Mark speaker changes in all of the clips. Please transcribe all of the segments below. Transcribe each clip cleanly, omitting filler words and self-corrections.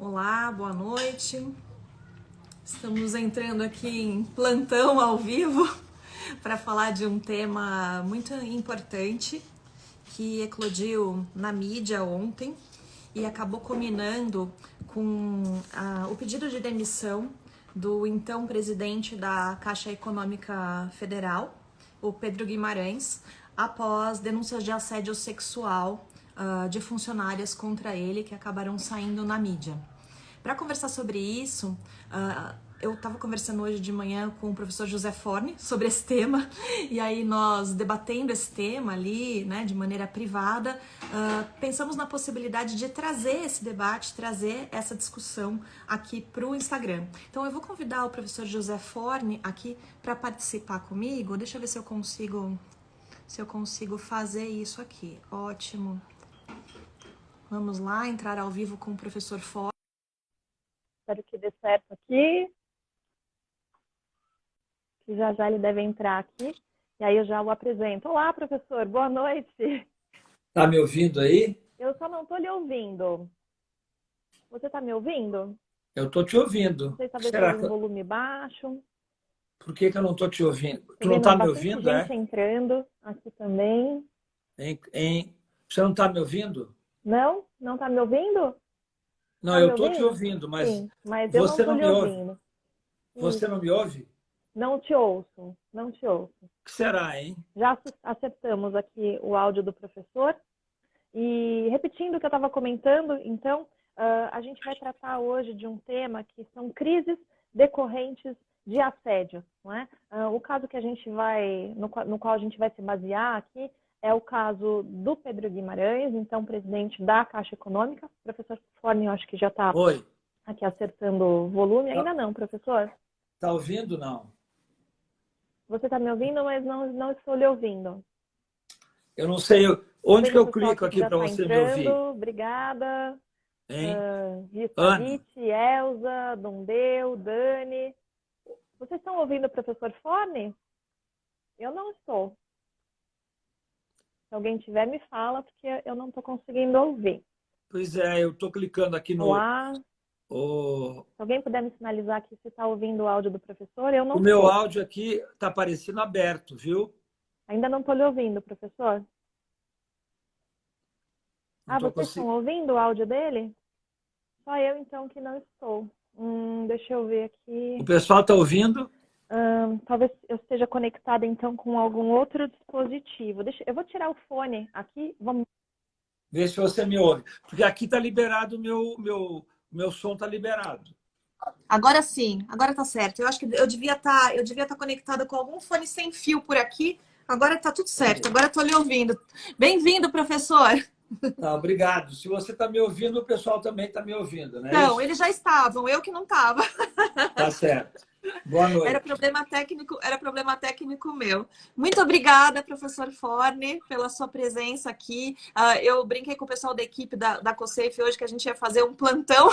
Speaker 1: Olá, boa noite. Estamos entrando aqui em plantão ao vivo para falar de um tema muito importante que eclodiu na mídia ontem e acabou culminando com o pedido de demissão do então presidente da Caixa Econômica Federal, o Pedro Guimarães, após denúncias de assédio sexual de funcionárias contra ele que acabaram saindo na mídia. Para conversar sobre isso, eu estava conversando hoje de manhã com o professor José Forni sobre esse tema, e aí nós debatendo esse tema ali, né, de maneira privada, pensamos na possibilidade de trazer esse debate, trazer essa discussão aqui para o Instagram. Então eu vou convidar o professor José Forni aqui para participar comigo. Deixa eu ver se eu consigo fazer isso aqui. Ótimo. Vamos lá, entrar ao vivo com o professor Forni.
Speaker 2: Espero que dê certo aqui. Que já ele deve entrar aqui. E aí eu já o apresento. Olá, professor. Boa noite.
Speaker 3: Tá me ouvindo aí?
Speaker 2: Eu só não estou lhe ouvindo. Você está me ouvindo?
Speaker 3: Eu estou te ouvindo.
Speaker 2: Você está deixando o volume baixo?
Speaker 3: Por que eu não estou te ouvindo? Tu não
Speaker 2: vendo
Speaker 3: está me
Speaker 2: bastante
Speaker 3: ouvindo,
Speaker 2: gente entrando aqui também.
Speaker 3: Você não está me ouvindo?
Speaker 2: Não? Não está me ouvindo?
Speaker 3: Não,
Speaker 2: Tá
Speaker 3: eu
Speaker 2: me
Speaker 3: estou te
Speaker 2: ouvindo?
Speaker 3: ouvindo, mas
Speaker 2: Sim, mas eu não
Speaker 3: você
Speaker 2: estou
Speaker 3: não
Speaker 2: lhe
Speaker 3: me ouve.
Speaker 2: ouvindo.
Speaker 3: Você não me ouve?
Speaker 2: Não te ouço. Não te ouço.
Speaker 3: O que será, hein?
Speaker 2: Já acertamos aqui o áudio do professor. E repetindo o que eu estava comentando, então, a gente vai tratar hoje de um tema que são crises decorrentes de assédio, não é? O caso que a gente no qual a gente vai se basear aqui é o caso do Pedro Guimarães, então presidente da Caixa Econômica. O professor Forni, eu acho que já está aqui acertando o volume. Ainda não, professor?
Speaker 3: Está ouvindo, não?
Speaker 2: Você está me ouvindo, mas não estou lhe ouvindo.
Speaker 3: Eu não sei. Onde que eu clico aqui para
Speaker 2: tá
Speaker 3: você me ouvir?
Speaker 2: Obrigada.
Speaker 3: Hein?
Speaker 2: Rita, Elza, Dondeu, Dani. Vocês estão ouvindo o professor Forni? Eu não estou. Se alguém tiver, me fala, porque eu não estou conseguindo ouvir.
Speaker 3: Pois é, eu estou clicando aqui no...
Speaker 2: Olá. Se alguém puder me sinalizar aqui se está ouvindo o áudio do professor, eu não estou.
Speaker 3: O meu áudio aqui está aparecendo aberto, viu?
Speaker 2: Ainda não estou lhe ouvindo, professor. Vocês estão ouvindo o áudio dele? Só eu, então, que não estou. Deixa eu ver aqui.
Speaker 3: O pessoal está ouvindo?
Speaker 2: Talvez eu esteja conectada, então, com algum outro dispositivo. Eu vou tirar o fone aqui. Vamos...
Speaker 3: Vê se você me ouve. Porque aqui está liberado, meu som está liberado.
Speaker 1: Agora sim, agora tá certo. Eu acho que eu devia estar conectada com algum fone sem fio por aqui. Agora tá tudo certo. Agora estou lhe ouvindo. Bem-vindo, professor.
Speaker 3: Obrigado. Se você está me ouvindo, o pessoal também está me ouvindo, né?
Speaker 1: Não, eles já estavam, eu que não estava.
Speaker 3: Tá certo. Boa noite.
Speaker 1: Era problema técnico meu. Muito obrigada, professor Forni, pela sua presença aqui. Eu brinquei com o pessoal da equipe da COSAFE hoje que a gente ia fazer um plantão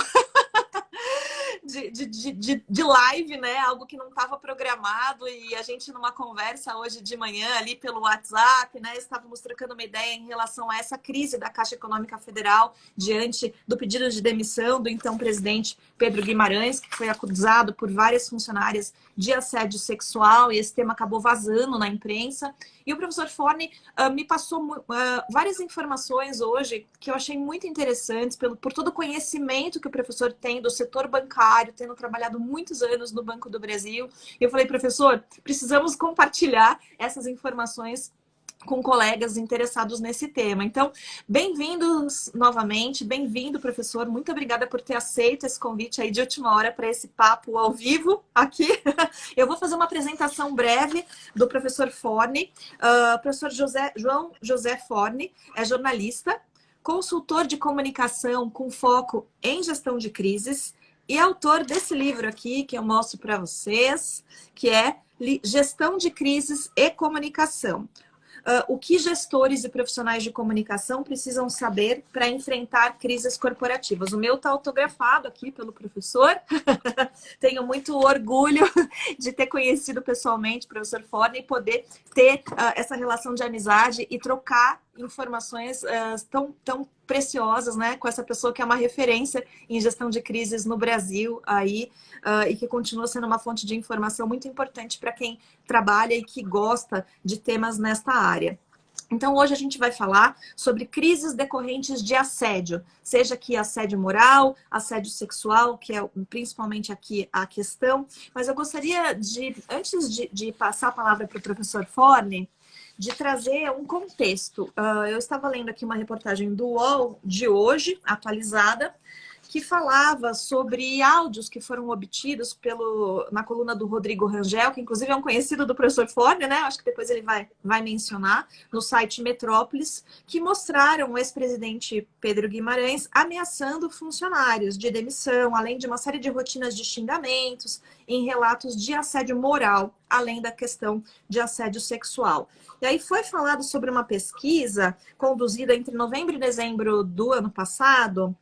Speaker 1: de live, né? Algo que não estava programado, e a gente numa conversa hoje de manhã ali pelo WhatsApp, né? Estávamos trocando uma ideia em relação a essa crise da Caixa Econômica Federal diante do pedido de demissão do então presidente Pedro Guimarães, que foi acusado por várias funcionárias de assédio sexual, e esse tema acabou vazando na imprensa. E o professor Forni me passou várias informações hoje que eu achei muito interessantes por todo o conhecimento que o professor tem do setor bancário, tendo trabalhado muitos anos no Banco do Brasil. Eu falei, professor, precisamos compartilhar essas informações com colegas interessados nesse tema. Então, bem-vindos novamente, bem-vindo, professor. Muito obrigada por ter aceito esse convite aí de última hora para esse papo ao vivo aqui. Eu vou fazer uma apresentação breve do professor Forni. Professor João José Forni é jornalista, consultor de comunicação com foco em gestão de crises e autor desse livro aqui, que eu mostro para vocês, que é Gestão de Crises e Comunicação. O que gestores e profissionais de comunicação precisam saber para enfrentar crises corporativas. O meu está autografado aqui pelo professor. Tenho muito orgulho de ter conhecido pessoalmente o professor Forni e poder ter essa relação de amizade e trocar informações tão preciosas, né, com essa pessoa que é uma referência em gestão de crises no Brasil aí, e que continua sendo uma fonte de informação muito importante para quem trabalha e que gosta de temas nesta área. Então, hoje a gente vai falar sobre crises decorrentes de assédio, seja que assédio moral, assédio sexual, que é principalmente aqui a questão. Mas eu gostaria de, antes de passar a palavra para o professor Forni, de trazer um contexto. Eu estava lendo aqui uma reportagem do UOL de hoje, atualizada, que falava sobre áudios que foram obtidos na coluna do Rodrigo Rangel, que inclusive é um conhecido do professor Forni, né? Acho que depois ele vai mencionar, no site Metrópolis, que mostraram o ex-presidente Pedro Guimarães ameaçando funcionários de demissão, além de uma série de rotinas de xingamentos, em relatos de assédio moral, além da questão de assédio sexual. E aí foi falado sobre uma pesquisa conduzida entre novembro e dezembro do ano passado,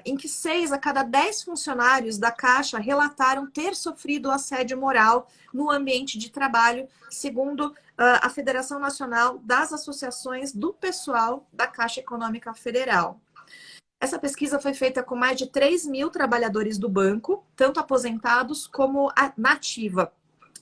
Speaker 1: em que 6 a cada 10 funcionários da Caixa relataram ter sofrido assédio moral no ambiente de trabalho, segundo a Federação Nacional das Associações do Pessoal da Caixa Econômica Federal. Essa pesquisa foi feita com mais de 3.000 trabalhadores do banco, tanto aposentados como na ativa.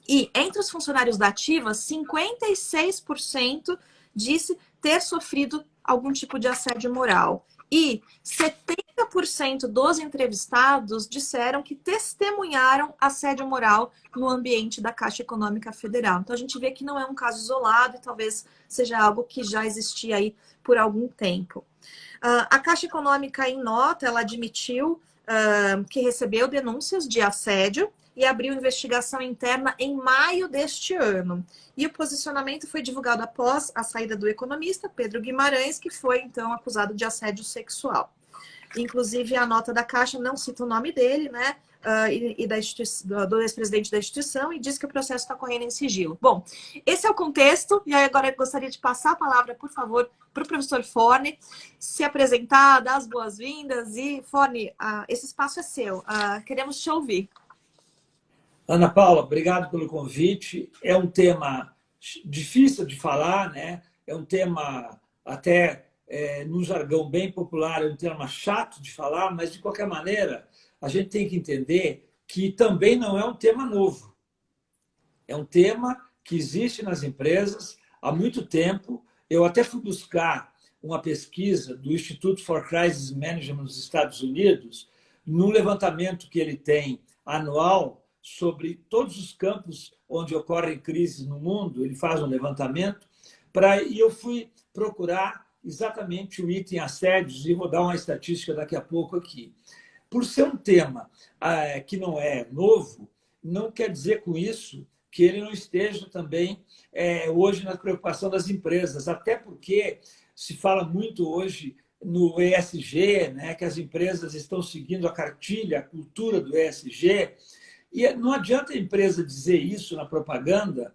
Speaker 1: E entre os funcionários da ativa, 56% disse ter sofrido algum tipo de assédio moral. E 70% dos entrevistados disseram que testemunharam assédio moral no ambiente da Caixa Econômica Federal. Então, a gente vê que não é um caso isolado e talvez seja algo que já existia aí por algum tempo. A Caixa Econômica, em nota, ela admitiu que recebeu denúncias de assédio e abriu investigação interna em maio deste ano. E o posicionamento foi divulgado após a saída do economista Pedro Guimarães, que foi, então, acusado de assédio sexual. Inclusive, a nota da Caixa não cita o nome dele, né? Do ex-presidente da instituição, e diz que o processo está correndo em sigilo. Bom, esse é o contexto, e aí agora eu gostaria de passar a palavra, por favor, para o professor Forni, se apresentar, dar as boas-vindas, e, Forni, esse espaço é seu, queremos te ouvir.
Speaker 3: Ana Paula, obrigado pelo convite. É um tema difícil de falar, né? É um tema até no jargão bem popular, é um tema chato de falar, mas de qualquer maneira a gente tem que entender que também não é um tema novo. É um tema que existe nas empresas há muito tempo. Eu até fui buscar uma pesquisa do Institute for Crisis Management nos Estados Unidos, num levantamento que ele tem anual sobre todos os campos onde ocorrem crises no mundo. Ele faz um levantamento, e eu fui procurar exatamente o item assédios, e vou dar uma estatística daqui a pouco aqui. Por ser um tema que não é novo, não quer dizer com isso que ele não esteja também hoje na preocupação das empresas, até porque se fala muito hoje no ESG, né, que as empresas estão seguindo a cartilha, a cultura do ESG. E não adianta a empresa dizer isso na propaganda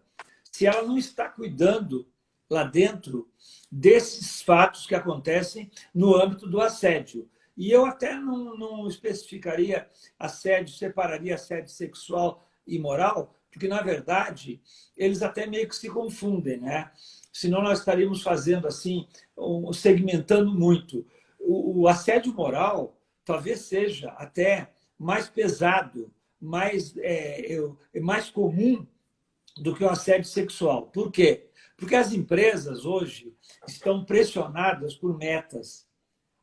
Speaker 3: se ela não está cuidando lá dentro desses fatos que acontecem no âmbito do assédio. E eu até não especificaria assédio, separaria assédio sexual e moral, porque, na verdade, eles até meio que se confundem, né? Senão nós estaríamos fazendo assim, segmentando muito. O assédio moral talvez seja até mais pesado, mais comum do que o assédio sexual. Por quê? Porque as empresas hoje estão pressionadas por metas.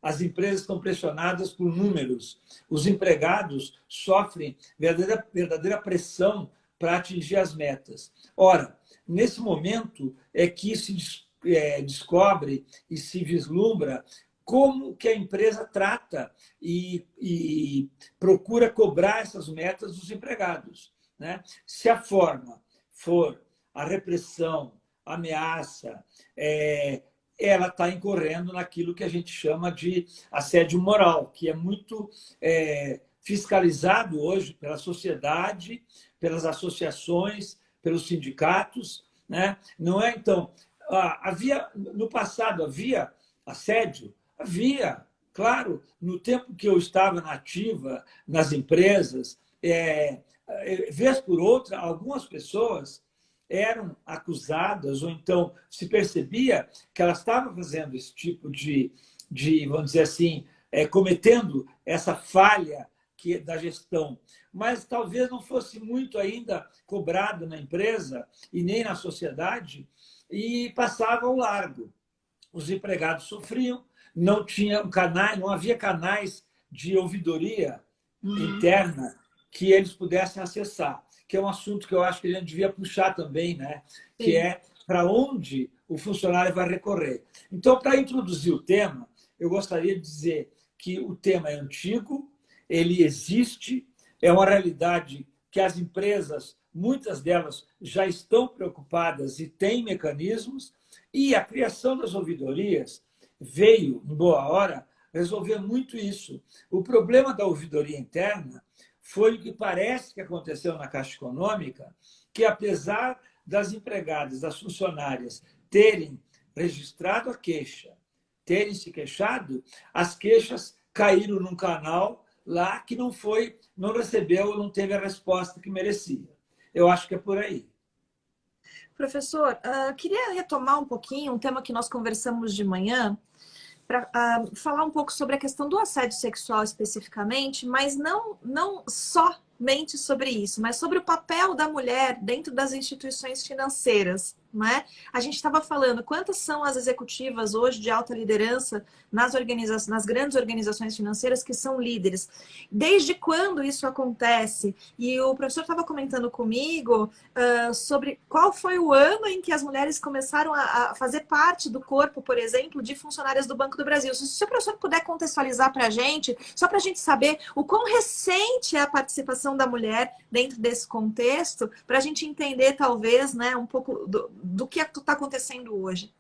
Speaker 3: As empresas estão pressionadas por números. Os empregados sofrem verdadeira pressão para atingir as metas. Ora, nesse momento é que se descobre e se vislumbra como que a empresa trata e procura cobrar essas metas dos empregados, né? Se a forma for a repressão, a ameaça, ela está incorrendo naquilo que a gente chama de assédio moral, que é muito fiscalizado hoje pela sociedade, pelas associações, pelos sindicatos, né? Não é? Então, no passado havia assédio? Havia, claro, no tempo que eu estava na ativa, nas empresas, vez por outra, algumas pessoas eram acusadas, ou então se percebia que elas estavam fazendo esse tipo vamos dizer assim, cometendo essa falha da gestão, mas talvez não fosse muito ainda cobrado na empresa e nem na sociedade, e passava ao largo. Os empregados sofriam, não havia canais de ouvidoria interna que eles pudessem acessar, que é um assunto que eu acho que a gente devia puxar também, né? Que é para onde o funcionário vai recorrer. Então, para introduzir o tema, eu gostaria de dizer que o tema é antigo, ele existe, é uma realidade que as empresas, muitas delas, já estão preocupadas e têm mecanismos, e a criação das ouvidorias veio, em boa hora, resolver muito isso. O problema da ouvidoria interna foi o que parece que aconteceu na Caixa Econômica, que apesar das empregadas, das funcionárias terem registrado a queixa, terem se queixado, as queixas caíram num canal lá que não recebeu, não teve a resposta que merecia. Eu acho que é por aí.
Speaker 1: Professor, queria retomar um pouquinho um tema que nós conversamos de manhã, para falar um pouco sobre a questão do assédio sexual especificamente, mas não somente sobre isso, mas sobre o papel da mulher dentro das instituições financeiras. Né? A gente estava falando quantas são as executivas hoje de alta liderança nas grandes organizações financeiras que são líderes. Desde quando isso acontece? E o professor estava comentando comigo sobre qual foi o ano em que as mulheres começaram a fazer parte do corpo, por exemplo, de funcionárias do Banco do Brasil. Se o professor puder contextualizar para a gente, só para a gente saber o quão recente é a participação da mulher dentro desse contexto, para a gente entender, talvez, né, um pouco do que está acontecendo hoje.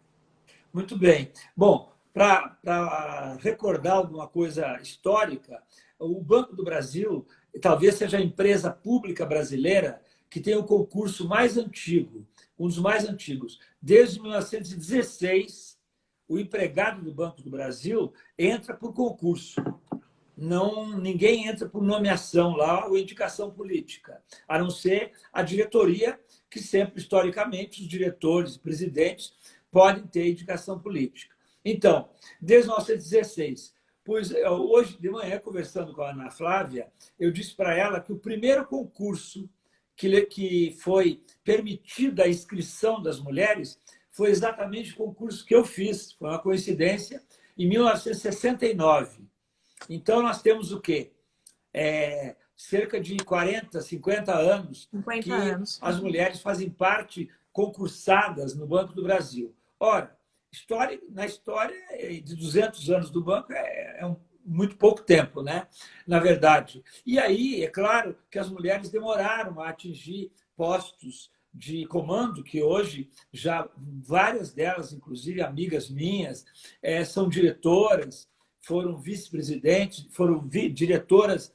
Speaker 3: Muito bem. Bom, para recordar alguma coisa histórica, o Banco do Brasil talvez seja a empresa pública brasileira que tem o concurso mais antigo, um dos mais antigos. Desde 1916, o empregado do Banco do Brasil entra por concurso. Ninguém entra por nomeação lá ou indicação política, a não ser a diretoria, que sempre, historicamente, os diretores e presidentes podem ter indicação política. Então, desde 1916, pois hoje de manhã, conversando com a Ana Flávia, eu disse para ela que o primeiro concurso que foi permitida a inscrição das mulheres foi exatamente o concurso que eu fiz, foi uma coincidência, em 1969. Então, nós temos o quê? Cerca de 40, 50 anos que as mulheres fazem parte concursadas no Banco do Brasil. Ora, na história de 200 anos do banco muito pouco tempo, né? Na verdade. E aí, é claro que as mulheres demoraram a atingir postos de comando, que hoje já várias delas, inclusive amigas minhas, são diretoras, foram vice-presidentes, foram diretoras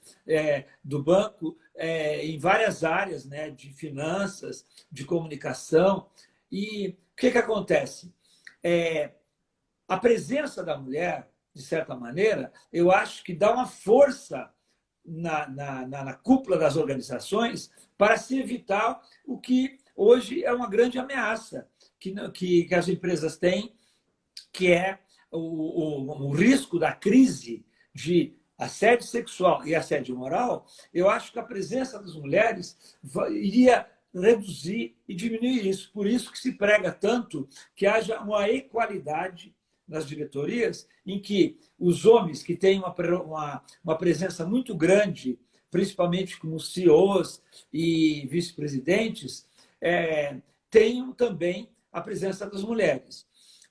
Speaker 3: do banco em várias áreas, né, de finanças, de comunicação. E o que acontece? A presença da mulher, de certa maneira, eu acho que dá uma força na cúpula das organizações para se evitar o que hoje é uma grande ameaça que as empresas têm, que é o risco da crise de assédio sexual e assédio moral. Eu acho que a presença das mulheres iria reduzir e diminuir isso. Por isso que se prega tanto que haja uma equalidade nas diretorias, em que os homens que têm uma presença muito grande, principalmente como CEOs e vice-presidentes, tenham também a presença das mulheres.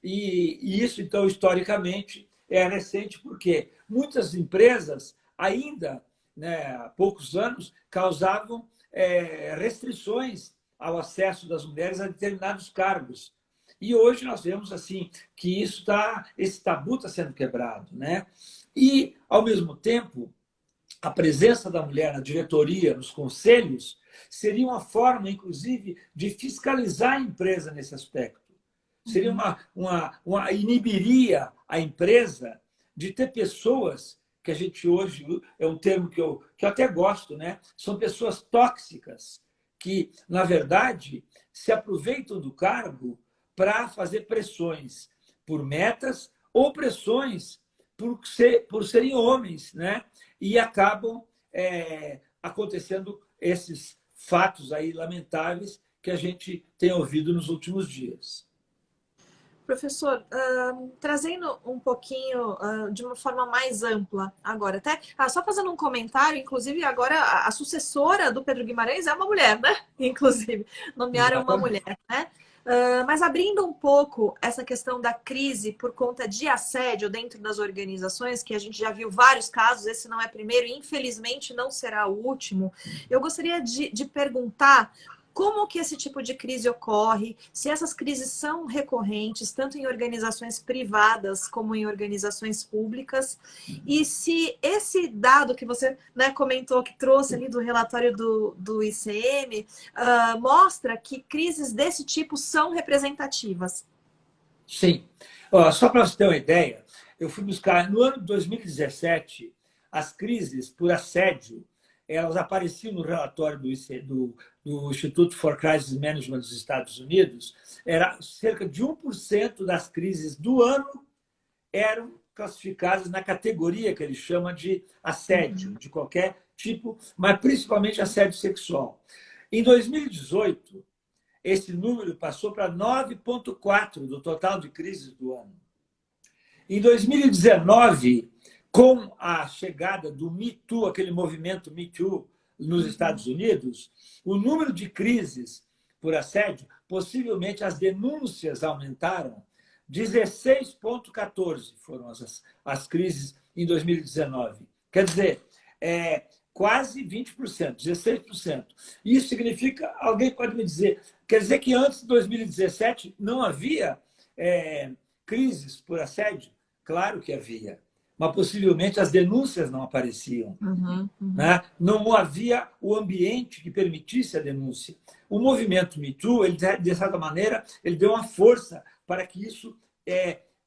Speaker 3: E isso, então, historicamente, é recente, porque muitas empresas, ainda, né, há poucos anos, causavam restrições ao acesso das mulheres a determinados cargos. E hoje nós vemos assim que esse tabu está sendo quebrado, né? E, ao mesmo tempo, a presença da mulher na diretoria, nos conselhos, seria uma forma, inclusive, de fiscalizar a empresa nesse aspecto. Seria inibiria a empresa de ter pessoas que a gente hoje, é um termo que eu até gosto, né? São pessoas tóxicas, que, na verdade, se aproveitam do cargo para fazer pressões por metas ou pressões por serem homens, né? E acabam acontecendo esses fatos aí lamentáveis que a gente tem ouvido nos últimos dias.
Speaker 1: Professor, trazendo um pouquinho de uma forma mais ampla agora, até só fazendo um comentário, inclusive agora a sucessora do Pedro Guimarães é uma mulher, né? Inclusive, nomearam uma mulher, né? Mas abrindo um pouco essa questão da crise por conta de assédio dentro das organizações, que a gente já viu vários casos, esse não é primeiro e infelizmente não será o último, eu gostaria de perguntar como que esse tipo de crise ocorre, se essas crises são recorrentes, tanto em organizações privadas como em organizações públicas, e se esse dado que você, né, comentou, que trouxe ali do relatório do ICM, mostra que crises desse tipo são representativas.
Speaker 3: Sim. Só para você ter uma ideia, eu fui buscar, no ano de 2017, as crises por assédio, elas apareciam no relatório do Instituto for Crisis Management dos Estados Unidos, era cerca de 1% das crises do ano eram classificadas na categoria que ele chama de assédio, de qualquer tipo, mas principalmente assédio sexual. Em 2018, esse número passou para 9,4% do total de crises do ano. Em 2019, com a chegada do Me Too, aquele movimento Me Too nos Estados Unidos, o número de crises por assédio, possivelmente as denúncias aumentaram, 16,14% foram as crises em 2019. Quer dizer, quase 20%, 16%. Isso significa, alguém pode me dizer, quer dizer que antes de 2017 não havia crises por assédio? Claro que havia. Mas possivelmente as denúncias não apareciam. Né? Não havia o ambiente que permitisse a denúncia. O movimento Me Too, ele, de certa maneira, ele deu uma força para que isso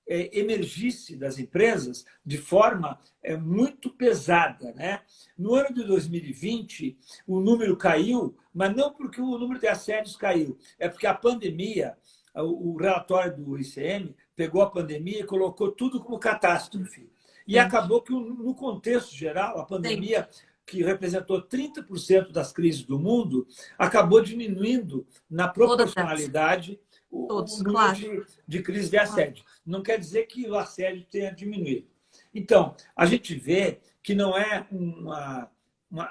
Speaker 3: emergisse das empresas de forma muito pesada. Né? No ano de 2020, o número caiu, mas não porque o número de assédios caiu, é porque a pandemia, o relatório do ICM, pegou a pandemia e colocou tudo como catástrofe. E acabou que, no contexto geral, a pandemia, que representou 30% das crises do mundo, acabou diminuindo na proporcionalidade o número de crises de assédio. Não quer dizer que o assédio tenha diminuído. Então, a gente vê que não é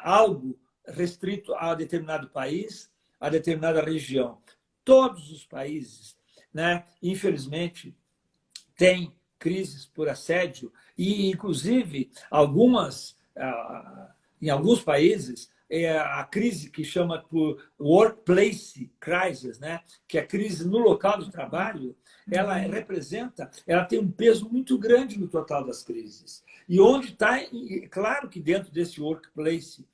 Speaker 3: algo restrito a determinado país, a determinada região. Todos os países, né, infelizmente, têm crises por assédio e, inclusive, em alguns países, a crise que chama por workplace crisis, né? Que é a crise no local de trabalho, ela tem um peso muito grande no total das crises. E onde está, claro que dentro desse workplace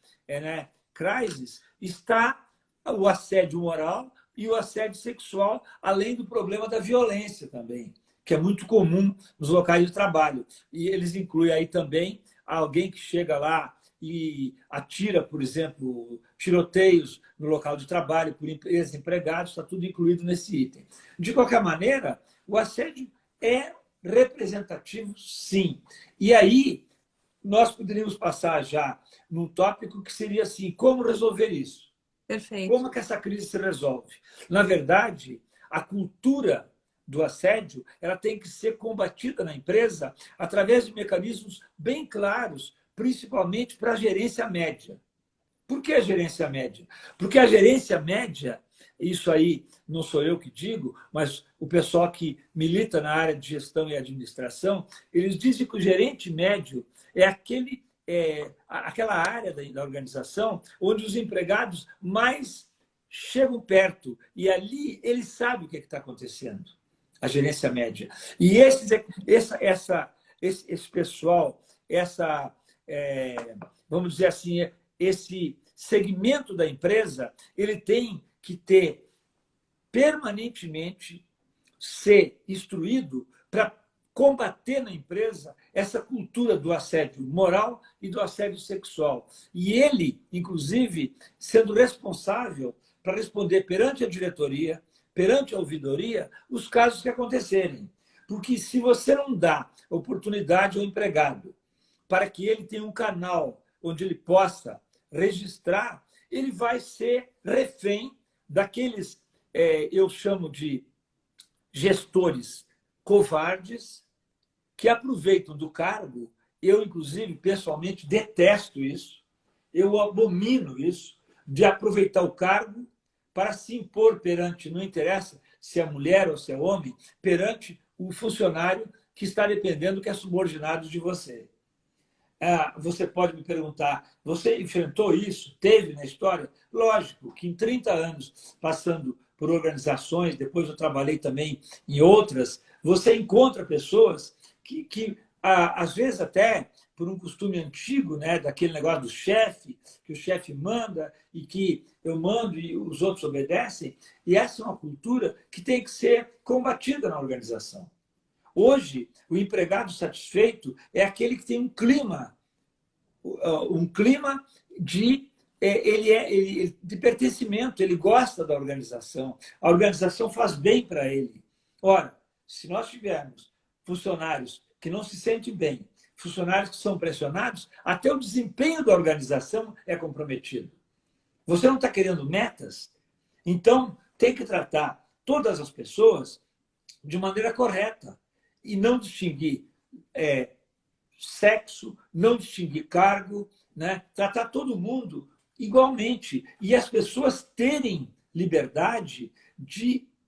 Speaker 3: crisis está o assédio moral e o assédio sexual, além do problema da violência também, que é muito comum nos locais de trabalho. E eles incluem aí também alguém que chega lá e atira, por exemplo, tiroteios no local de trabalho por ex-empregados, está tudo incluído nesse item. De qualquer maneira, o assédio é representativo, sim. E aí, nós poderíamos passar já num tópico que seria assim, como resolver isso?
Speaker 1: Perfeito.
Speaker 3: Como que essa crise se resolve? Na verdade, a cultura do assédio, ela tem que ser combatida na empresa através de mecanismos bem claros, principalmente para a gerência média. Por que a gerência média? Porque a gerência média, isso aí não sou eu que digo, mas o pessoal que milita na área de gestão e administração, eles dizem que o gerente médio é aquela área da organização onde os empregados mais chegam perto e ali ele sabe o que está acontecendo. A gerência média. E esse pessoal, vamos dizer assim, esse segmento da empresa, ele tem que ter permanentemente ser instruído para combater na empresa essa cultura do assédio moral e do assédio sexual. E ele, inclusive, sendo responsável para responder perante a diretoria, perante a ouvidoria, os casos que acontecerem. Porque se você não dá oportunidade ao empregado para que ele tenha um canal onde ele possa registrar, ele vai ser refém daqueles, eu chamo de gestores covardes, que aproveitam do cargo. Eu, inclusive, pessoalmente, detesto isso. Eu abomino isso, de aproveitar o cargo para se impor perante, não interessa se é mulher ou se é homem, perante o funcionário que está dependendo, que é subordinado de você. Você pode me perguntar, você enfrentou isso? Teve na história? Lógico que em 30 anos, passando por organizações, depois eu trabalhei também em outras, você encontra pessoas que às vezes até por um costume antigo, né, daquele negócio do chefe, que o chefe manda e que eu mando e os outros obedecem, e essa é uma cultura que tem que ser combatida na organização. Hoje, o empregado satisfeito é aquele que tem um clima de pertencimento, ele gosta da organização, a organização faz bem para ele. Ora, se nós tivermos funcionários que não se sentem bem, funcionários que são pressionados, até o desempenho da organização é comprometido. Você não está querendo metas? Então, tem que tratar todas as pessoas de maneira correta e não distinguir sexo, não distinguir cargo, né? Tratar todo mundo igualmente e as pessoas terem liberdade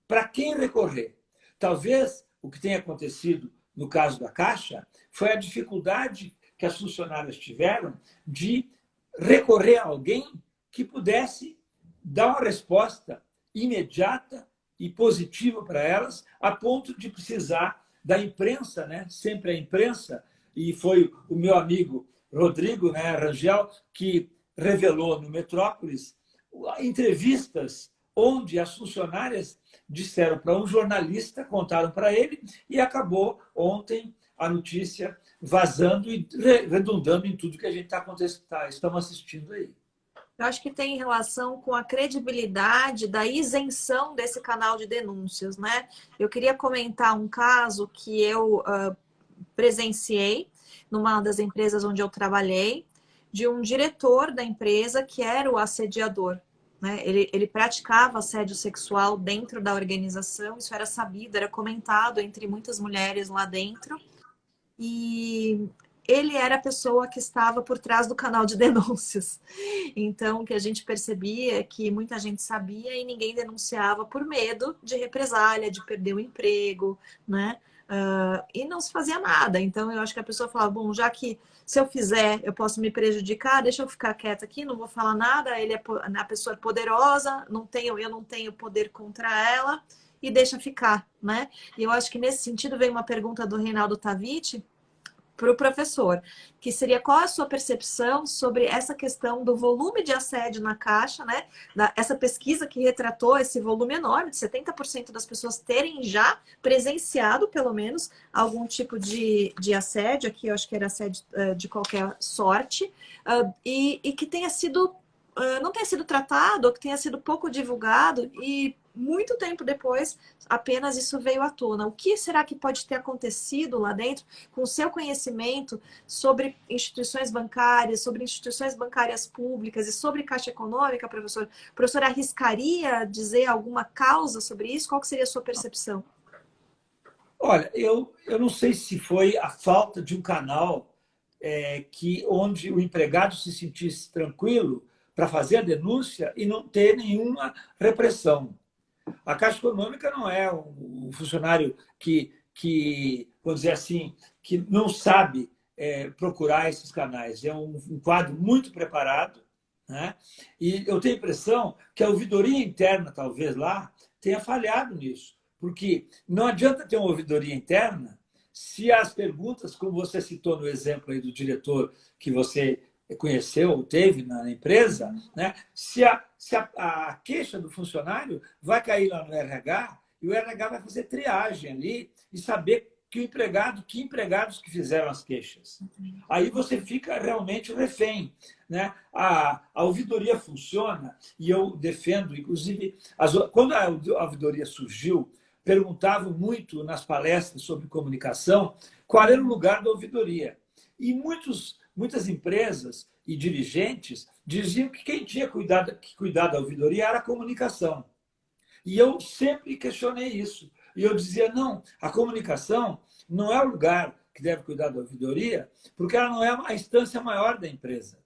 Speaker 3: para quem recorrer. Talvez o que tenha acontecido no caso da Caixa foi a dificuldade que as funcionárias tiveram de recorrer a alguém que pudesse dar uma resposta imediata e positiva para elas, a ponto de precisar da imprensa, né? Sempre a imprensa, e foi o meu amigo Rodrigo, né, Rangel, que revelou no Metrópolis entrevistas onde as funcionárias disseram para um jornalista, contaram para ele, e acabou ontem a notícia vazando e redundando em tudo que a gente estamos assistindo aí.
Speaker 1: Eu acho que tem relação com a credibilidade da isenção desse canal de denúncias, né? Eu queria comentar um caso que eu presenciei numa das empresas onde eu trabalhei, de um diretor da empresa que era o assediador. Né? Ele praticava assédio sexual dentro da organização, isso era sabido, era comentado entre muitas mulheres lá dentro. E ele era a pessoa que estava por trás do canal de denúncias. Então, o que a gente percebia é que muita gente sabia e ninguém denunciava por medo de represália, de perder o emprego, né? E não se fazia nada. Então, eu acho que a pessoa falava, bom, já que se eu fizer, eu posso me prejudicar, deixa eu ficar quieta aqui, não vou falar nada, a pessoa é poderosa, eu não tenho poder contra ela, e deixa ficar, né? E eu acho que nesse sentido veio uma pergunta do Reinaldo Taviti para o professor, que seria qual a sua percepção sobre essa questão do volume de assédio na Caixa, né? Essa pesquisa que retratou esse volume enorme, de 70% das pessoas terem já presenciado, pelo menos, algum tipo de assédio, aqui eu acho que era assédio de qualquer sorte, e que tenha sido, não tenha sido tratado, ou que tenha sido pouco divulgado, e muito tempo depois, apenas isso veio à tona. O que será que pode ter acontecido lá dentro com o seu conhecimento sobre instituições bancárias públicas e sobre Caixa Econômica, professor? O professor arriscaria dizer alguma causa sobre isso? Qual que seria a sua percepção?
Speaker 3: Olha, eu não sei se foi a falta de um canal onde o empregado se sentisse tranquilo para fazer a denúncia e não ter nenhuma repressão. A Caixa Econômica não é um funcionário que, vamos dizer assim, que não sabe procurar esses canais. É um quadro muito preparado, né? E eu tenho a impressão que a ouvidoria interna, talvez lá, tenha falhado nisso. Porque não adianta ter uma ouvidoria interna se as perguntas, como você citou no exemplo aí do diretor que você conheceu ou teve na empresa, né? Se a queixa do funcionário vai cair lá no RH e o RH vai fazer triagem ali e saber que empregados que fizeram as queixas. Aí você fica realmente refém, né? A ouvidoria funciona, e eu defendo, inclusive, quando a ouvidoria surgiu, perguntavam muito nas palestras sobre comunicação qual era o lugar da ouvidoria. E muitas empresas e dirigentes diziam que quem tinha que cuidar da ouvidoria era a comunicação. E eu sempre questionei isso. E eu dizia, não, a comunicação não é o lugar que deve cuidar da ouvidoria, porque ela não é a instância maior da empresa.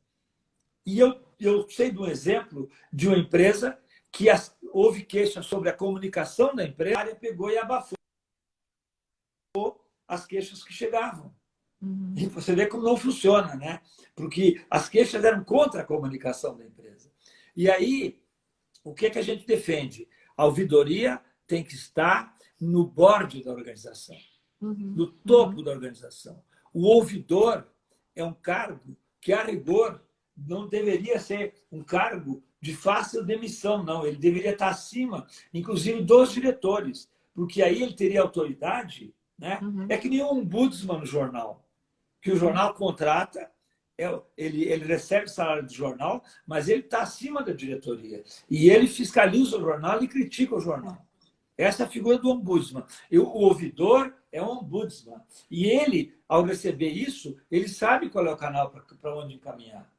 Speaker 3: E eu sei de um exemplo de uma empresa que houve queixa sobre a comunicação da empresa, a área pegou e abafou as queixas que chegavam. E você vê como não funciona, né? Porque as queixas eram contra a comunicação da empresa. E aí, o que a gente defende? A ouvidoria tem que estar no board da organização, no topo da organização. O ouvidor é um cargo que, a rigor, não deveria ser um cargo de fácil demissão, não. Ele deveria estar acima, inclusive, dos diretores, porque aí ele teria autoridade, né? É que nem um ombudsman no jornal, que o jornal contrata, ele recebe o salário do jornal, mas ele está acima da diretoria. E ele fiscaliza o jornal e critica o jornal. Essa é a figura do ombudsman. O ouvidor é um ombudsman. E ele, ao receber isso, ele sabe qual é o canal para onde encaminhar.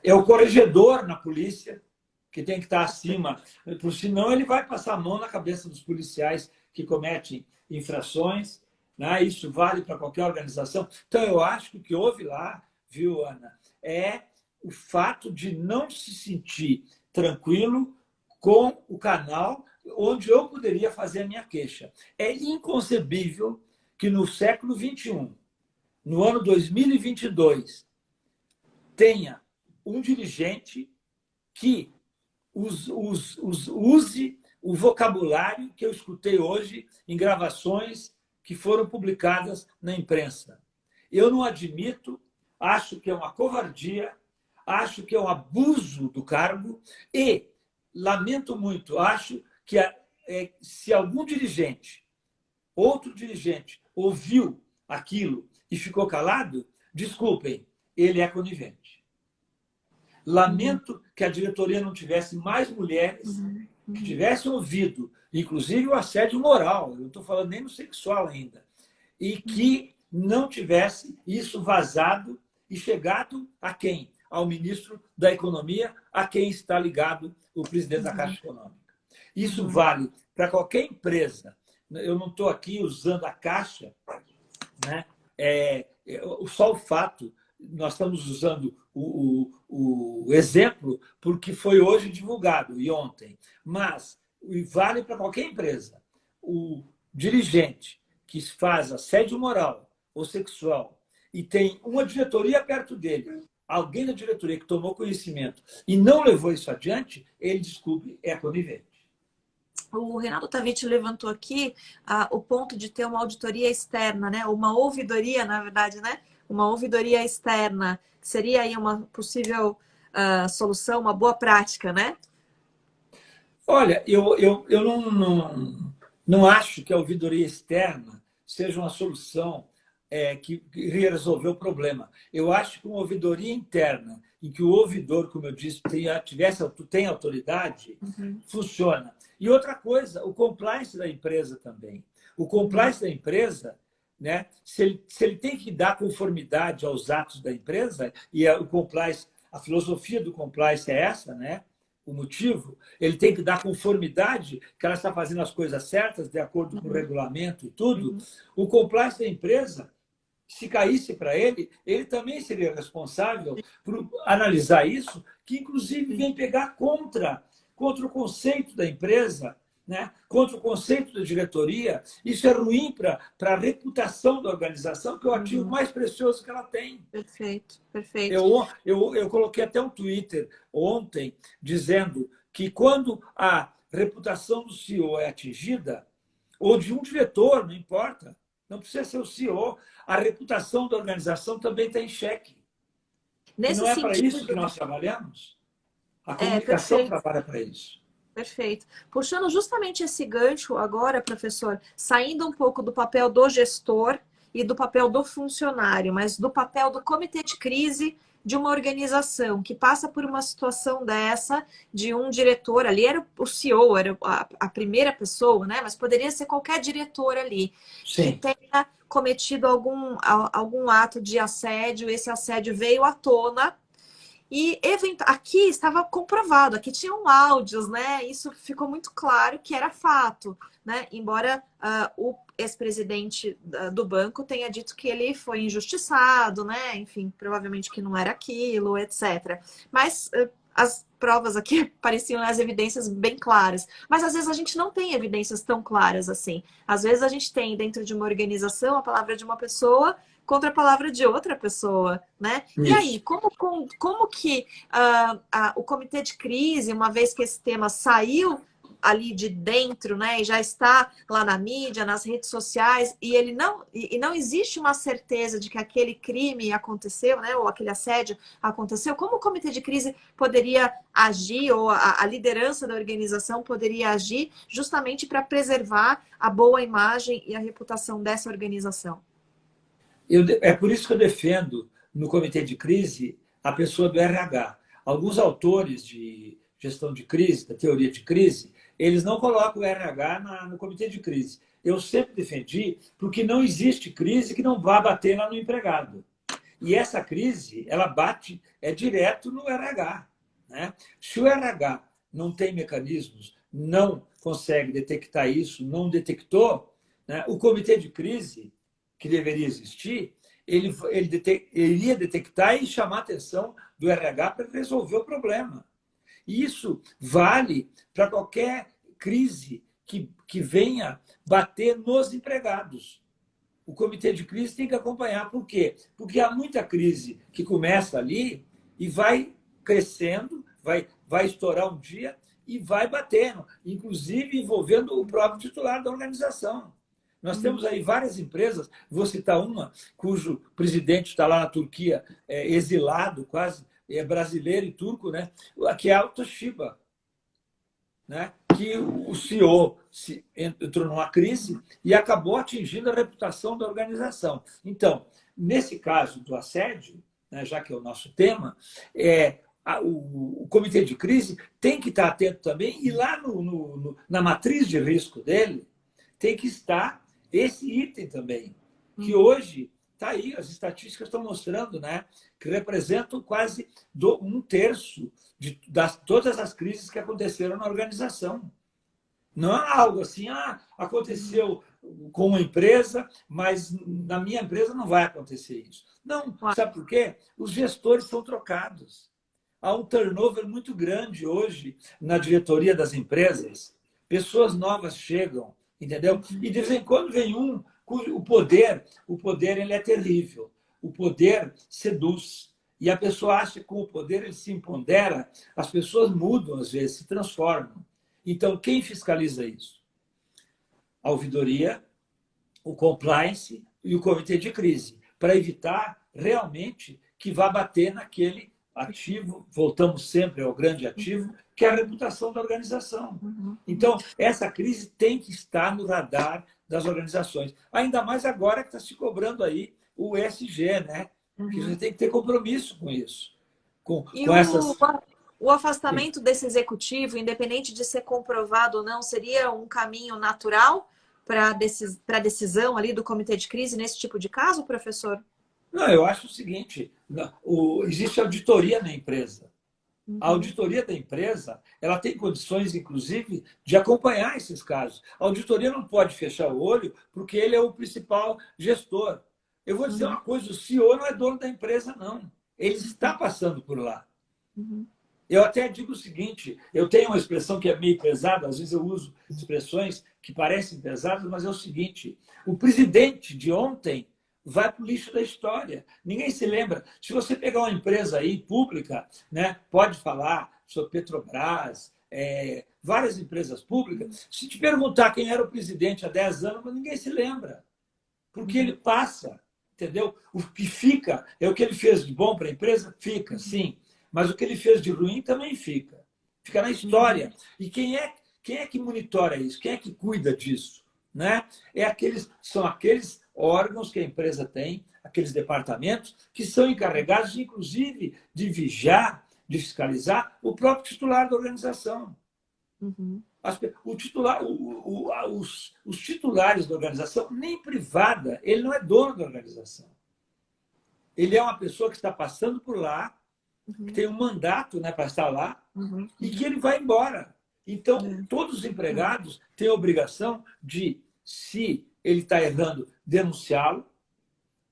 Speaker 3: É o corregedor na polícia, que tem que estar acima, porque senão ele vai passar a mão na cabeça dos policiais que cometem infrações. Né? Isso vale para qualquer organização. Então, eu acho que o que houve lá, viu, Ana, é o fato de não se sentir tranquilo com o canal onde eu poderia fazer a minha queixa. É inconcebível que no século XXI, no ano 2022, tenha um dirigente que use o vocabulário que eu escutei hoje em gravações que foram publicadas na imprensa. Eu não admito, acho que é uma covardia, acho que é um abuso do cargo e, lamento muito, acho que se algum dirigente, outro dirigente, ouviu aquilo e ficou calado, desculpem, ele é conivente. Lamento que a diretoria não tivesse mais mulheres que tivessem ouvido, inclusive o assédio moral, eu não estou falando nem no sexual ainda, e que não tivesse isso vazado e chegado a quem? Ao ministro da Economia, a quem está ligado o presidente da Caixa Econômica. Isso vale para qualquer empresa. Eu não estou aqui usando a Caixa, né? Só o fato, nós estamos usando o exemplo porque foi hoje divulgado e ontem, mas vale para qualquer empresa. O dirigente que faz assédio moral ou sexual e tem uma diretoria perto dele, alguém da diretoria que tomou conhecimento e não levou isso adiante, ele, desculpe, é conivente.
Speaker 1: O Renato Taviti levantou aqui o ponto de ter uma auditoria externa, né? Uma ouvidoria, na verdade, né? Uma ouvidoria externa, que seria aí uma possível solução, uma boa prática, né?
Speaker 3: Olha, eu não acho que a ouvidoria externa seja uma solução que iria resolver o problema. Eu acho que uma ouvidoria interna, em que o ouvidor, como eu disse, tem autoridade, funciona. E outra coisa, o compliance da empresa também. O compliance da empresa, né, se ele tem que dar conformidade aos atos da empresa, e o compliance, a filosofia do compliance é essa, né? O motivo, ele tem que dar conformidade que ela está fazendo as coisas certas, de acordo com o regulamento e tudo. O compliance da empresa, se caísse para ele, ele também seria responsável por analisar isso, que inclusive vem pegar contra o conceito da empresa, né? Contra o conceito da diretoria. Isso é ruim para a reputação da organização, que é o ativo mais precioso que ela tem.
Speaker 1: Perfeito, perfeito.
Speaker 3: Eu coloquei até um Twitter ontem dizendo que quando a reputação do CEO é atingida, ou de um diretor, não importa, não precisa ser o CEO, a reputação da organização também está em xeque.
Speaker 1: Nesse
Speaker 3: não é para
Speaker 1: sentido,
Speaker 3: isso que nós trabalhamos? A comunicação trabalha para isso.
Speaker 1: Perfeito. Puxando justamente esse gancho agora, professor, saindo um pouco do papel do gestor e do papel do funcionário, mas do papel do comitê de crise de uma organização que passa por uma situação dessa, de um diretor ali, era o CEO, era a primeira pessoa, né? Mas poderia ser qualquer diretor ali,
Speaker 3: Sim.
Speaker 1: que tenha cometido algum ato de assédio, esse assédio veio à tona. E aqui estava comprovado, aqui tinham áudios, né? Isso ficou muito claro que era fato, né? Embora o ex-presidente do banco tenha dito que ele foi injustiçado, né? Enfim, provavelmente que não era aquilo, etc. Mas as provas aqui pareciam as evidências bem claras. Mas às vezes a gente não tem evidências tão claras assim. Às vezes a gente tem dentro de uma organização a palavra de uma pessoa contra a palavra de outra pessoa, né?
Speaker 3: Isso.
Speaker 1: E aí, como que o comitê de crise, uma vez que esse tema saiu ali de dentro, né, e já está lá na mídia, nas redes sociais, e não existe uma certeza de que aquele crime aconteceu, né, ou aquele assédio aconteceu, como o comitê de crise poderia agir, ou a liderança da organização poderia agir justamente para preservar a boa imagem e a reputação dessa organização?
Speaker 3: É por isso que eu defendo no comitê de crise a pessoa do RH. Alguns autores de gestão de crise, da teoria de crise, eles não colocam o RH no comitê de crise. Eu sempre defendi porque não existe crise que não vá bater lá no empregado. E essa crise, ela bate direto no RH, né? Se o RH não tem mecanismos, não consegue detectar isso, não detectou, né? O comitê de crise que deveria existir, ele iria detectar e chamar a atenção do RH para resolver o problema. E isso vale para qualquer crise que venha bater nos empregados. O comitê de crise tem que acompanhar. Por quê? Porque há muita crise que começa ali e vai crescendo, vai estourar um dia e vai batendo, inclusive envolvendo o próprio titular da organização. Nós temos aí várias empresas, vou citar uma, cujo presidente está lá na Turquia, exilado quase, é brasileiro e turco, né? Que é a Toshiba, né? Que o CEO entrou numa crise e acabou atingindo a reputação da organização. Nesse caso do assédio, né, já que é o nosso tema, o comitê de crise tem que estar atento também, e lá na matriz de risco dele tem que estar esse item também, que hoje está aí, as estatísticas estão mostrando, né, que representam quase 1/3 de todas as crises que aconteceram na organização. Não é algo assim, aconteceu com uma empresa, mas na minha empresa não vai acontecer isso. Não, sabe por quê? Os gestores são trocados. Há um turnover muito grande hoje na diretoria das empresas. Pessoas novas chegam, entendeu? E de vez em quando vem um cujo o poder ele é terrível. O poder seduz. E a pessoa acha que com o poder ele se empodera, as pessoas mudam às vezes, se transformam. Então, quem fiscaliza isso? A ouvidoria, o compliance e o comitê de crise, para evitar realmente que vá bater naquele ativo, voltamos sempre ao grande ativo, que é a reputação da organização. Então, essa crise tem que estar no radar das organizações. Ainda mais agora que está se cobrando aí o ESG, né? Que a gente tem que ter compromisso com isso.
Speaker 1: O afastamento desse executivo, independente de ser comprovado ou não, seria um caminho natural para a decisão ali do comitê de crise nesse tipo de caso, professor?
Speaker 3: Não, eu acho o seguinte, existe auditoria na empresa. A auditoria da empresa, ela tem condições, inclusive, de acompanhar esses casos. A auditoria não pode fechar o olho porque ele é o principal gestor. Eu vou dizer uma coisa, o CEO não é dono da empresa, não. Ele está passando por lá. Eu até digo o seguinte, eu tenho uma expressão que é meio pesada, às vezes eu uso expressões que parecem pesadas, mas é o seguinte, o presidente de ontem vai para o lixo da história. Ninguém se lembra. Se você pegar uma empresa aí pública, né, pode falar sobre Petrobras, várias empresas públicas, se te perguntar quem era o presidente há 10 anos, ninguém se lembra. Porque ele passa, entendeu? O que fica é o que ele fez de bom para a empresa, fica, sim. Mas o que ele fez de ruim também fica. Fica na história. E quem é Quem é que monitora isso? Quem é que cuida disso? Né? São aqueles órgãos que a empresa tem, aqueles departamentos que são encarregados, inclusive, de vigiar, de fiscalizar o próprio titular da organização.
Speaker 1: Uhum.
Speaker 3: Os titulares da organização, nem privada, ele não é dono da organização. Ele é uma pessoa que está passando por lá, que tem um mandato, né, para estar lá, e que ele vai embora. Então, todos os empregados têm a obrigação de, se ele está errando, denunciá-lo.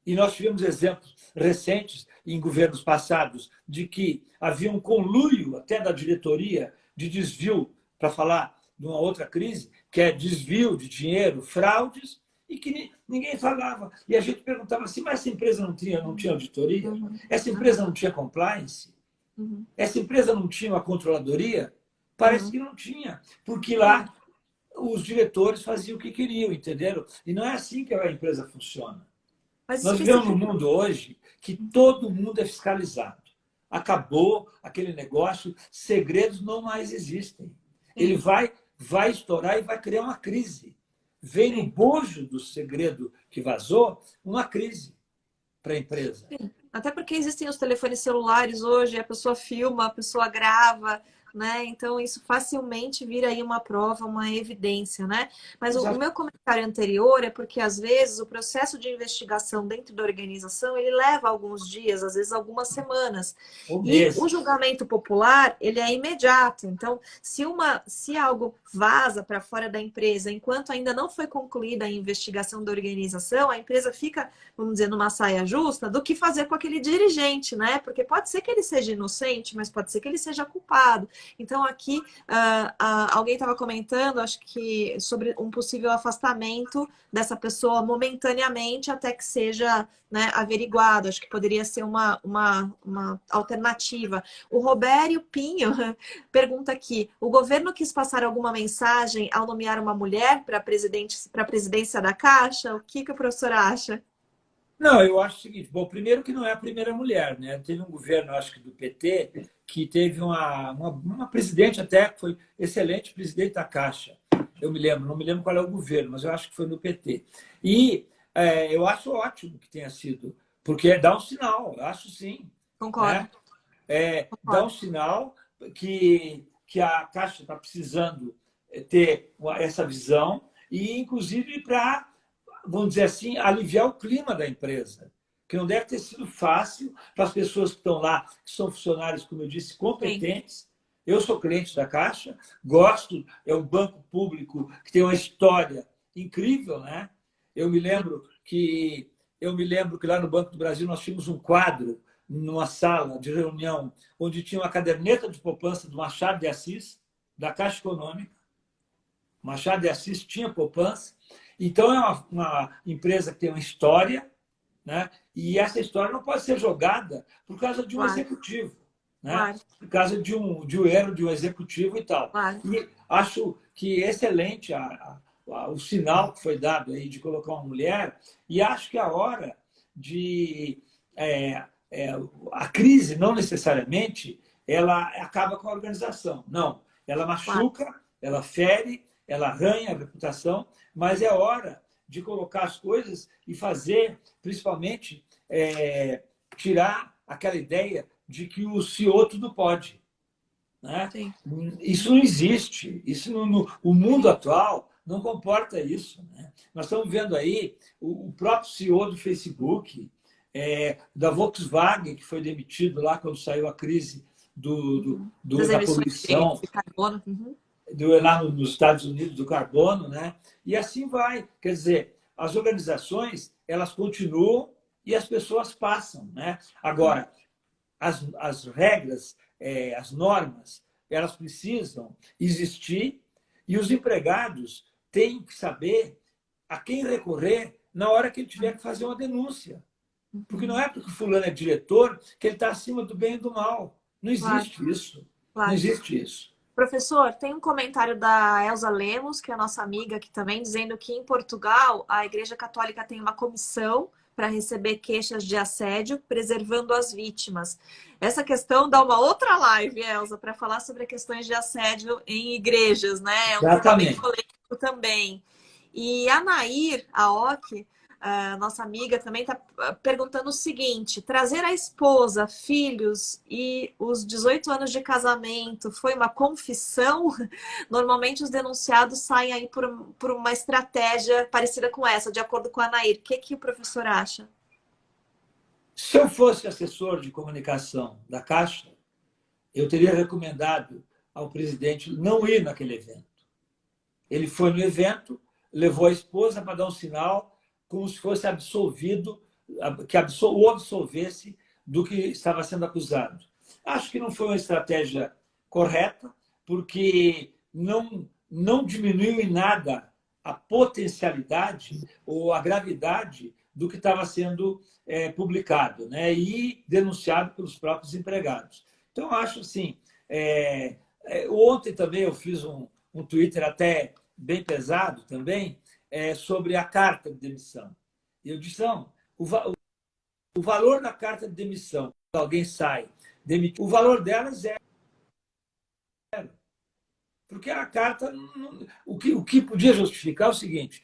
Speaker 3: E nós tivemos exemplos recentes, em governos passados, de que havia um conluio até da diretoria de desvio, para falar de uma outra crise, que é desvio de dinheiro, fraudes, e que ninguém falava. E a gente perguntava assim, mas essa empresa não tinha auditoria? Essa empresa não tinha compliance? Essa empresa não tinha uma controladoria? Parece que não tinha, porque lá os diretores faziam o que queriam, entenderam? E não é assim que a empresa funciona. Nós vivemos num mundo hoje que todo mundo é fiscalizado. Acabou aquele negócio, segredos não mais existem. Ele vai estourar e vai criar uma crise. Vem no bojo do segredo que vazou uma crise para a empresa.
Speaker 1: Sim. Até porque existem os telefones celulares hoje, a pessoa filma, a pessoa grava, né? Então isso facilmente vira aí uma prova, uma evidência, né? Mas o meu comentário anterior é porque às vezes o processo de investigação dentro da organização ele leva alguns dias, às vezes algumas semanas. E o julgamento popular ele é imediato. Então se algo vaza para fora da empresa enquanto ainda não foi concluída a investigação da organização, a empresa fica, vamos dizer, numa saia justa do que fazer com aquele dirigente, né? Porque pode ser que ele seja inocente, mas pode ser que ele seja culpado. Então, aqui, alguém estava comentando, acho que, sobre um possível afastamento dessa pessoa momentaneamente até que seja, né, averiguado. Acho que poderia ser uma alternativa. O Robério Pinho pergunta aqui, o governo quis passar alguma mensagem ao nomear uma mulher para a presidência da Caixa? O que o professor acha?
Speaker 3: Não, eu acho o seguinte, bom, primeiro que não é a primeira mulher, né? Teve um governo, acho que do PT, que teve uma presidente até, que foi excelente presidente da Caixa. Eu me lembro, não me lembro qual é o governo, mas eu acho que foi no PT. E eu acho ótimo que tenha sido, porque dá um sinal, eu acho sim.
Speaker 1: Concordo.
Speaker 3: Né? Dá um sinal que a Caixa está precisando ter essa visão e, inclusive, para, vamos dizer assim, aliviar o clima da empresa, que não deve ter sido fácil para as pessoas que estão lá, que são funcionários, como eu disse, competentes. Sim. Eu sou cliente da Caixa, gosto, é um banco público que tem uma história incrível, né? Eu me lembro que lá no Banco do Brasil nós tínhamos um quadro numa sala de reunião onde tinha uma caderneta de poupança do Machado de Assis, da Caixa Econômica. Machado de Assis tinha poupança. Então, é uma empresa que tem uma história, né? E essa história não pode ser jogada por causa de um executivo, né? Por causa de um erro de um executivo e tal. E acho que excelente o sinal que foi dado aí de colocar uma mulher, e acho que a hora de... a crise, não necessariamente, ela acaba com a organização. Não, ela machuca, ela fere, ela arranha a reputação, mas é hora de colocar as coisas e fazer, principalmente, tirar aquela ideia de que o CEO tudo pode. Né? Isso não existe. Isso o mundo atual não comporta isso. Né? Nós estamos vendo aí o próprio CEO do Facebook, da Volkswagen, que foi demitido lá quando saiu a crise da poluição. De carbono. Lá nos Estados Unidos, do carbono, né? E assim vai. Quer dizer, as organizações, elas continuam e as pessoas passam, né? Agora, as regras, as normas, elas precisam existir e os empregados têm que saber a quem recorrer na hora que ele tiver que fazer uma denúncia. Porque não é porque fulano é diretor que ele está acima do bem e do mal. Não existe isso. Não existe isso.
Speaker 1: Professor, tem um comentário da Elza Lemos, que é a nossa amiga aqui também, dizendo que em Portugal a Igreja Católica tem uma comissão para receber queixas de assédio, preservando as vítimas. Essa questão dá uma outra live, Elza, para falar sobre questões de assédio em igrejas, né? É um tema bem polêmico também. E a Nair Aoki, a nossa amiga, também está perguntando o seguinte: trazer a esposa, filhos e os 18 anos de casamento foi uma confissão? Normalmente os denunciados saem aí por uma estratégia parecida com essa, de acordo com a Nair. O que o professor acha?
Speaker 3: Se eu fosse assessor de comunicação da Caixa, eu teria recomendado ao presidente não ir naquele evento. Ele foi no evento, levou a esposa para dar um sinal como se fosse absolvido, que o absolvesse do que estava sendo acusado. Acho que não foi uma estratégia correta, porque não diminuiu em nada a potencialidade ou a gravidade do que estava sendo publicado, né? E denunciado pelos próprios empregados. Então, acho assim, ontem também eu fiz um Twitter até bem pesado também, sobre a carta de demissão. Eu disse, não, o valor da carta de demissão, quando alguém sai, demitido, o valor dela é zero. Porque a carta, o que podia justificar é o seguinte: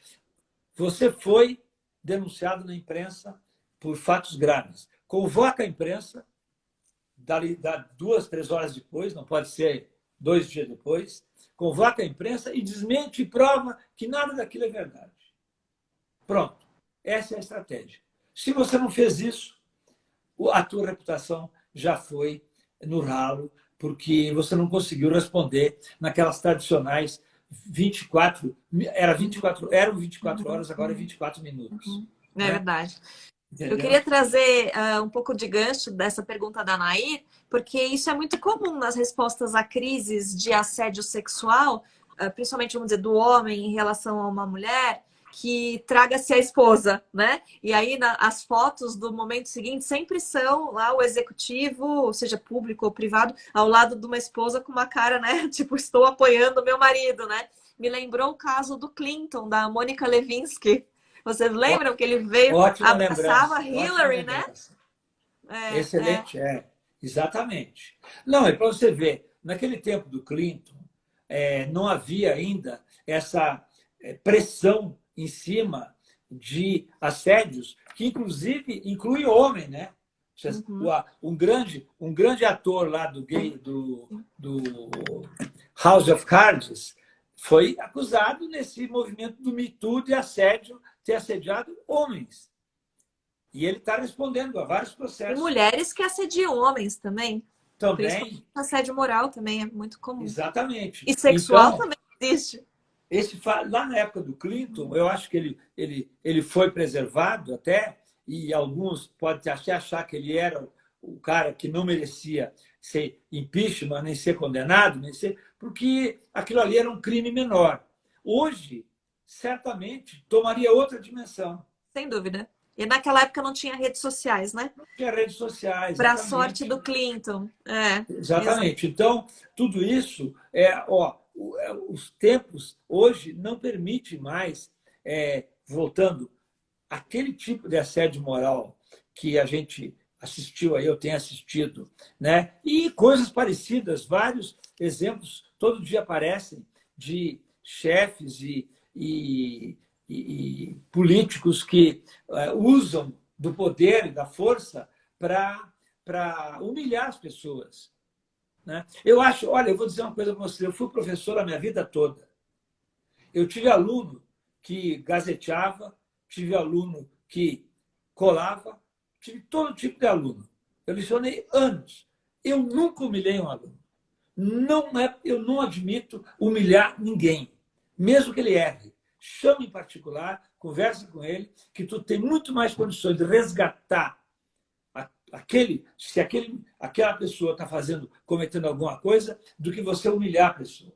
Speaker 3: você foi denunciado na imprensa por fatos graves. Convoca a imprensa, dá 2, 3 horas depois, não pode ser 2 dias depois, convoca a imprensa e desmente e prova que nada daquilo é verdade. Pronto. Essa é a estratégia. Se você não fez isso, a tua reputação já foi no ralo, porque você não conseguiu responder naquelas tradicionais eram 24 horas, agora é 24 minutos.
Speaker 1: É verdade. Entendeu? Eu queria trazer um pouco de gancho dessa pergunta da Nair, porque isso é muito comum nas respostas a crises de assédio sexual, principalmente, vamos dizer, do homem em relação a uma mulher, que traga-se a esposa, né? E aí as fotos do momento seguinte sempre são lá o executivo, seja público ou privado, ao lado de uma esposa com uma cara, né? Tipo, estou apoiando meu marido, né? Me lembrou o caso do Clinton, da Mônica Lewinsky. Vocês lembram que ele veio, abraçava Hillary, né?
Speaker 3: Excelente, exatamente. Não, para você ver, naquele tempo do Clinton, não havia ainda essa pressão em cima de assédios, que inclusive inclui homem, né? Um grande ator lá do House of Cards foi acusado nesse movimento do Me Too de assédio, ter assediado homens. E ele está respondendo a vários processos.
Speaker 1: E mulheres que assediam homens também.
Speaker 3: Também.
Speaker 1: Assédio moral também é muito comum.
Speaker 3: Exatamente.
Speaker 1: E sexual então, também existe.
Speaker 3: Lá na época do Clinton, eu acho que ele foi preservado até, e alguns podem achar que ele era o cara que não merecia ser impeachment, nem ser condenado, porque aquilo ali era um crime menor. Hoje, certamente, tomaria outra dimensão.
Speaker 1: Sem dúvida. E naquela época não tinha redes sociais, né?
Speaker 3: Não tinha redes sociais.
Speaker 1: Para a sorte do Clinton.
Speaker 3: Exatamente. Então, tudo isso, os tempos hoje não permitem mais, voltando, aquele tipo de assédio moral que a gente assistiu aí, eu tenho assistido, né? E coisas parecidas, vários exemplos, todo dia aparecem de chefes e políticos que usam do poder e da força para humilhar as pessoas, né? Eu vou dizer uma coisa para você, eu fui professor a minha vida toda. Eu tive aluno que gazeteava, tive aluno que colava, tive todo tipo de aluno. Eu lecionei anos. Eu nunca humilhei um aluno. Eu não admito humilhar ninguém, mesmo que ele erre. Chame em particular, converse com ele, que tu tem muito mais condições de resgatar se aquela pessoa está cometendo alguma coisa, do que você humilhar a pessoa,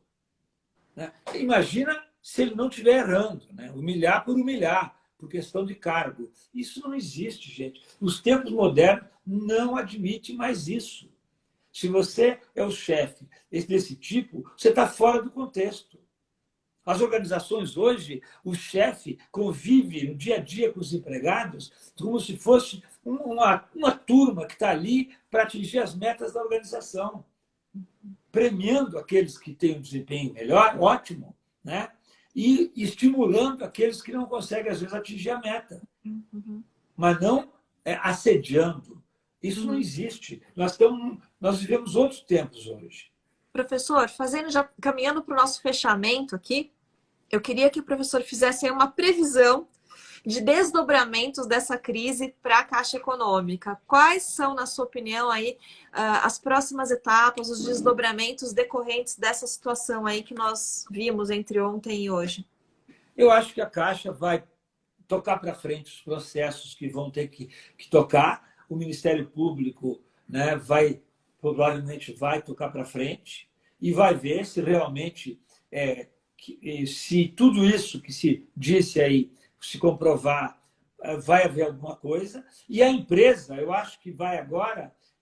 Speaker 3: né? Imagina se ele não estiver errando, né? Humilhar por questão de cargo. Isso não existe, gente. Os tempos modernos não admitem mais isso. Se você é o chefe desse tipo, você está fora do contexto. As organizações hoje, o chefe convive no dia a dia com os empregados como se fosse uma turma que está ali para atingir as metas da organização, premiando aqueles que têm um desempenho melhor, ótimo, né? E estimulando aqueles que não conseguem, às vezes, atingir a meta. Mas não assediando. Isso não existe. Nós vivemos outros tempos hoje.
Speaker 1: Professor, caminhando para o nosso fechamento aqui, eu queria que o professor fizesse aí uma previsão de desdobramentos dessa crise para a Caixa Econômica. Quais são, na sua opinião, aí, as próximas etapas, os desdobramentos decorrentes dessa situação aí que nós vimos entre ontem e hoje?
Speaker 3: Eu acho que a Caixa vai tocar para frente os processos que vão ter que tocar. O Ministério Público, né, provavelmente vai tocar para frente e vai ver se realmente, se tudo isso que se disse aí se comprovar, vai haver alguma coisa. E a empresa, eu acho que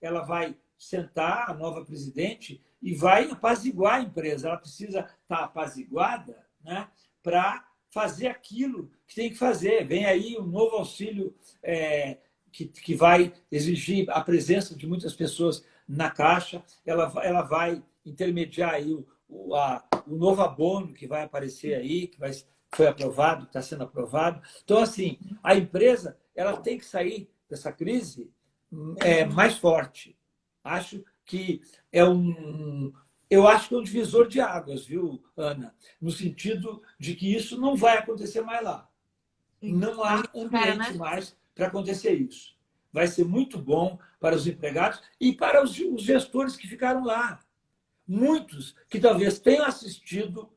Speaker 3: ela vai sentar, a nova presidente, e vai apaziguar a empresa. Ela precisa estar apaziguada, né, para fazer aquilo que tem que fazer. Vem aí um novo auxílio que vai exigir a presença de muitas pessoas na Caixa. Ela vai intermediar aí o novo abono que vai aparecer aí, que foi aprovado, está sendo aprovado. Então, assim, a empresa ela tem que sair dessa crise mais forte. Acho que eu acho que é um divisor de águas, viu, Ana? No sentido de que isso não vai acontecer mais lá. Não há ambiente mais para acontecer isso. Vai ser muito bom para os empregados e para os gestores que ficaram lá. Muitos que talvez tenham assistido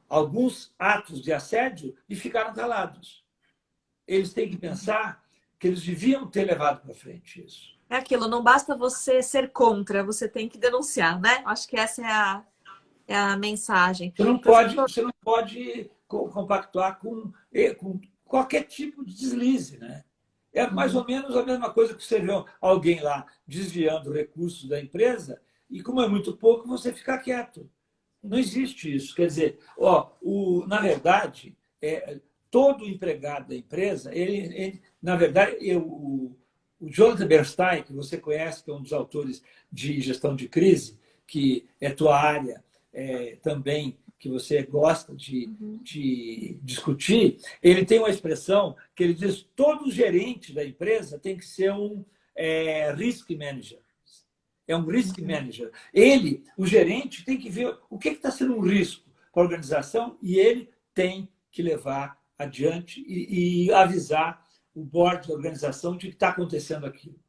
Speaker 3: alguns atos de assédio e ficaram calados. Eles têm que pensar que eles deviam ter levado para frente isso.
Speaker 1: É aquilo, não basta você ser contra, você tem que denunciar, né? Acho que essa é a mensagem.
Speaker 3: Você não pode compactuar com qualquer tipo de deslize, né? É mais ou menos a mesma coisa que você vê alguém lá desviando recursos da empresa e, como é muito pouco, você fica quieto. Não existe isso. Quer dizer, na verdade, todo empregado da empresa, na verdade, o Jonathan Bernstein, que você conhece, que é um dos autores de gestão de crise, que é tua área também, que você gosta de discutir, ele tem uma expressão que ele diz: todo gerente da empresa tem que ser um risk manager. É um risk manager. O gerente, tem que ver o que está sendo um risco para a organização e ele tem que levar adiante e avisar o board da organização de que está acontecendo aquilo.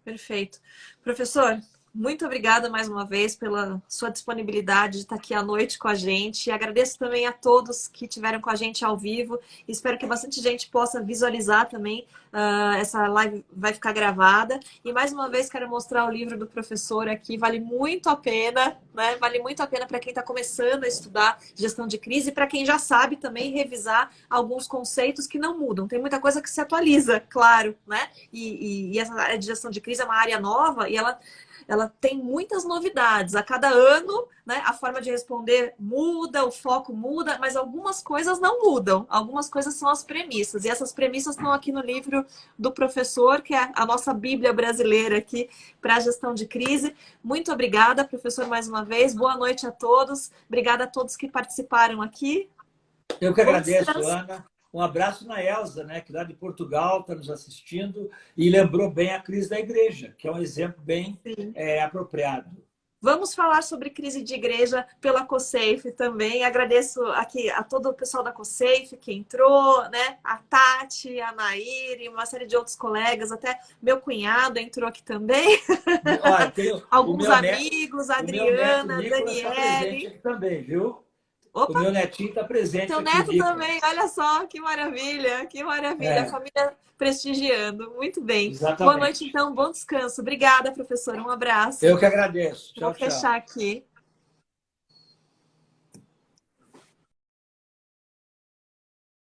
Speaker 1: Perfeito. Professor, muito obrigada mais uma vez pela sua disponibilidade de estar aqui à noite com a gente. E agradeço também a todos que estiveram com a gente ao vivo. Espero que bastante gente possa visualizar também. Essa live vai ficar gravada. E mais uma vez quero mostrar o livro do professor aqui. Vale muito a pena, né? Vale muito a pena para quem está começando a estudar gestão de crise e para quem já sabe também revisar alguns conceitos que não mudam. Tem muita coisa que se atualiza, claro, né? E essa área de gestão de crise é uma área nova e ela tem muitas novidades. A cada ano, né, a forma de responder muda, o foco muda, mas algumas coisas não mudam. Algumas coisas são as premissas. E essas premissas estão aqui no livro do professor, que é a nossa Bíblia brasileira aqui para a gestão de crise. Muito obrigada, professor, mais uma vez. Boa noite a todos. Obrigada a todos que participaram aqui.
Speaker 3: Eu que agradeço, Ana. Um abraço na Elza, né, que lá de Portugal está nos assistindo e lembrou bem a crise da igreja, que é um exemplo bem apropriado.
Speaker 1: Vamos falar sobre crise de igreja pela COSAFE também. Agradeço aqui a todo o pessoal da COSAFE que entrou, né? A Tati, a Nair, uma série de outros colegas, até meu cunhado entrou aqui também.
Speaker 3: Olha,
Speaker 1: alguns amigos, a Adriana, a Daniele.
Speaker 3: Tá presente aqui também, viu?
Speaker 1: Opa.
Speaker 3: O meu netinho está presente.
Speaker 1: Seu neto também, olha só, que maravilha, que maravilha. A família prestigiando, muito bem.
Speaker 3: Exatamente.
Speaker 1: Boa noite, então, bom descanso. Obrigada, professora, um abraço.
Speaker 3: Eu que agradeço. Tchau,
Speaker 1: Vou fechar aqui.